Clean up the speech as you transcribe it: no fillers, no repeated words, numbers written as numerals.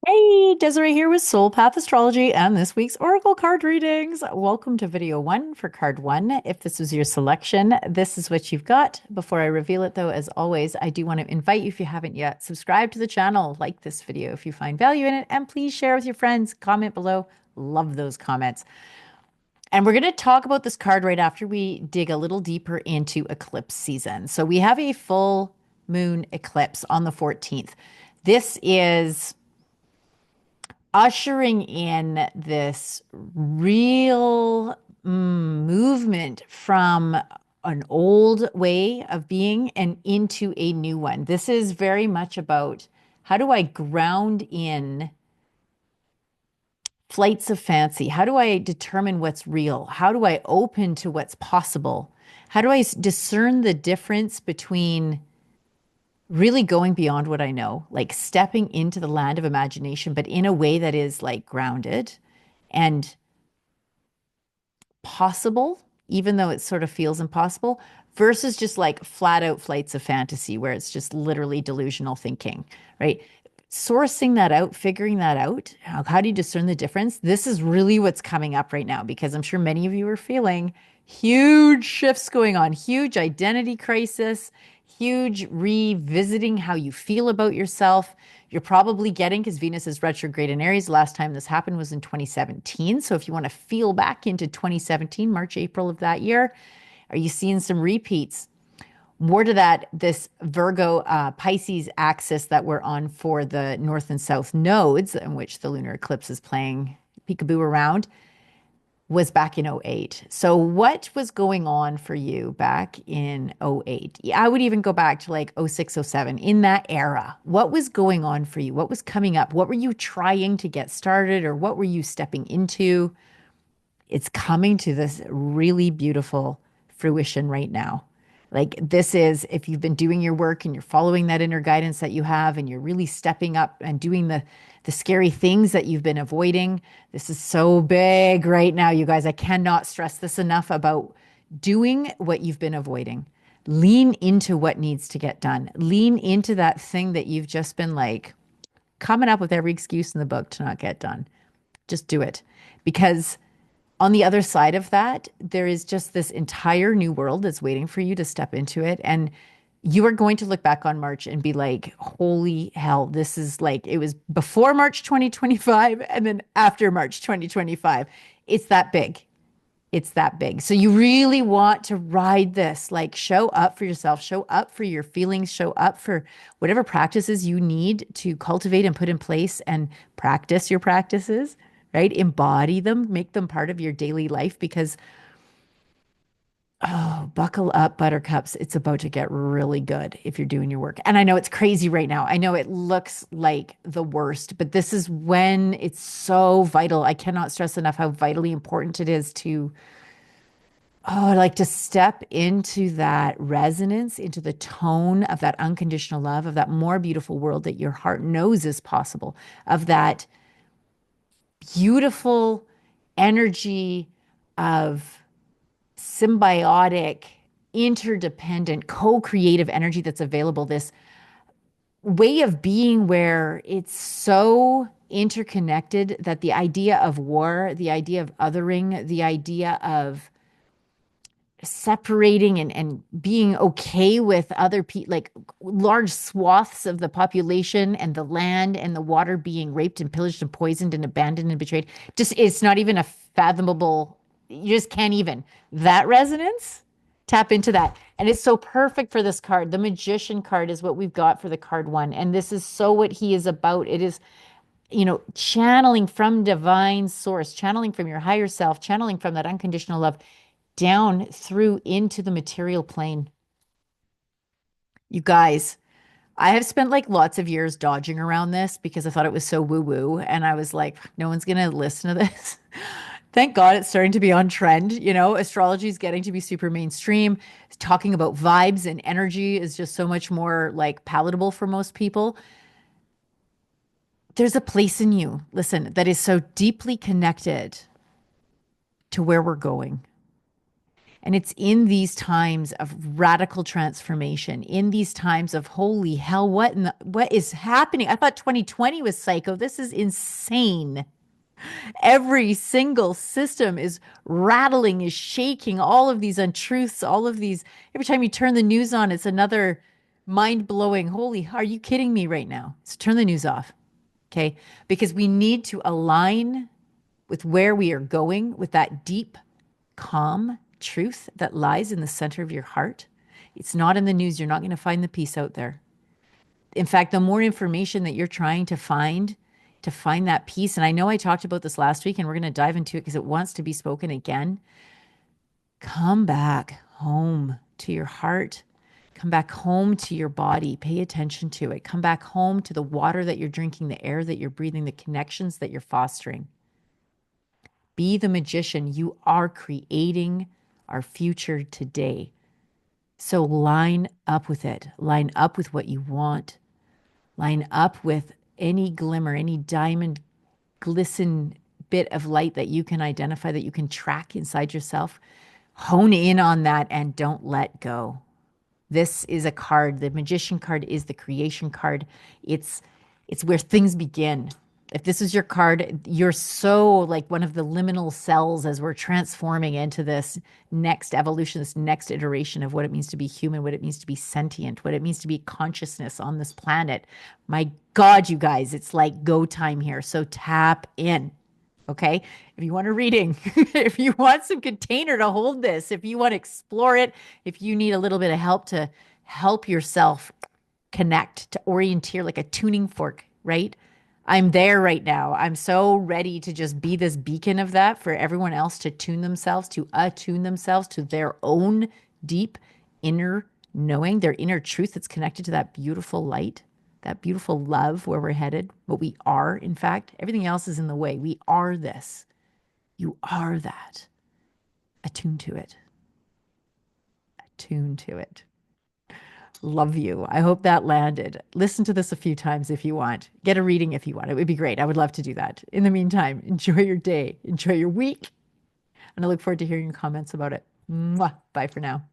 Hey, Desiree here with Soulpath Astrology and this week's Oracle card readings. Welcome to video one for card one. If this was your selection, this is what you've got. Before I reveal it, though, as always, I do want to invite you, if you haven't yet, subscribe to the channel, like this video if you find value in it, and please share with your friends. Comment below. Love those comments. And we're going to talk about this card right after we dig a little deeper into eclipse season. So we have a full moon eclipse on the 14th. This is ushering in this real movement from an old way of being and into a new one. This is very much about how do I ground in flights of fancy? How do I determine what's real? How do I open to what's possible? How do I discern the difference between really going beyond what I know, like stepping into the land of imagination, but in a way that is like grounded and possible, even though it sort of feels impossible, versus just like flat out flights of fantasy where it's just literally delusional thinking, right? Sourcing that out, figuring that out. How do you discern the difference? This is really what's coming up right now because I'm sure many of you are feeling huge shifts going on, huge identity crisis, huge revisiting how you feel about yourself. You're probably getting, because Venus is retrograde in Aries. Last time this happened was in 2017. So if you want to feel back into 2017, March, April of that year, are you seeing some repeats? More to that, this Virgo Pisces axis that we're on for the north and south nodes, in which the lunar eclipse is playing peekaboo around, was back in '08. So what was going on for you back in '08? I would even go back to like '06, '07, in that era. What was going on for you? What was coming up? What were you trying to get started or what were you stepping into? It's coming to this really beautiful fruition right now. Like this is, if you've been doing your work and you're following that inner guidance that you have and you're really stepping up and doing the scary things that you've been avoiding, this is so big right now, you guys. I cannot stress this enough about doing what you've been avoiding. Lean into what needs to get done. Lean into that thing that you've just been like coming up with every excuse in the book to not get done. Just do it. Because on the other side of that, there is just this entire new world that's waiting for you to step into it. And you are going to look back on March and be like, holy hell, this is like, it was before March 2025 and then after March 2025. It's that big. It's that big. So you really want to ride this, like show up for yourself, show up for your feelings, show up for whatever practices you need to cultivate and put in place and practice your practices, right? Embody them, make them part of your daily life because, oh, buckle up, buttercups. It's about to get really good if you're doing your work. And I know it's crazy right now. I know it looks like the worst, but this is when it's so vital. I cannot stress enough how vitally important it is to like to step into that resonance, into the tone of that unconditional love, of that more beautiful world that your heart knows is possible, of that beautiful energy of symbiotic, interdependent, co creative energy that's available. This way of being where it's so interconnected that the idea of war, the idea of othering, the idea of separating and being okay with other people, like large swaths of the population and the land and the water being raped and pillaged and poisoned and abandoned and betrayed. Just it's not even a fathomable, you just can't even. That resonance, tap into that. And it's so perfect for this card. The Magician card is what we've got for the card one. And this is so what he is about. It is, channeling from divine source, channeling from your higher self, channeling from that unconditional love down through into the material plane. You guys, I have spent like lots of years dodging around this because I thought it was so woo woo. And I was like, no one's going to listen to this. Thank God it's starting to be on trend. Astrology is getting to be super mainstream. Talking about vibes and energy is just so much more like palatable for most people. There's a place in you, listen, that is so deeply connected to where we're going. And it's in these times of radical transformation, in these times of holy hell, what is happening? I thought 2020 was psycho. This is insane. Every single system is rattling, is shaking, all of these untruths, all of these. Every time you turn the news on, it's another mind blowing. Holy, are you kidding me right now? So turn the news off. Okay. Because we need to align with where we are going with that deep, calm truth that lies in the center of your heart. It's not in the news. You're not going to find the peace out there. In fact, the more information that you're trying to find that peace, and I know I talked about this last week and we're going to dive into it because it wants to be spoken again. Come back home to your heart. Come back home to your body. Pay attention to it. Come back home to the water that you're drinking, the air that you're breathing, the connections that you're fostering. Be the magician. You are creating our future today. So line up with it. Line up with what you want. Line up with any glimmer, any diamond glisten bit of light that you can identify, that you can track inside yourself. Hone in on that and don't let go. This is a card. The magician card is the creation card. It's where things begin. If this is your card, you're so like one of the liminal cells as we're transforming into this next evolution, this next iteration of what it means to be human, what it means to be sentient, what it means to be consciousness on this planet. My God, you guys, it's like go time here. So tap in. Okay. If you want a reading, if you want some container to hold this, if you want to explore it, if you need a little bit of help to help yourself connect, to orienteer like a tuning fork, right? I'm there right now. I'm so ready to just be this beacon of that for everyone else to tune themselves, to attune themselves to their own deep inner knowing, their inner truth that's connected to that beautiful light, that beautiful love where we're headed, what we are, in fact. Everything else is in the way. We are this. You are that. Attune to it. Attune to it. Love you. I hope that landed. Listen to this a few times if you want. Get a reading if you want. It would be great. I would love to do that. In the meantime, enjoy your day, enjoy your week, and I look forward to hearing your comments about it. Mwah. Bye for now.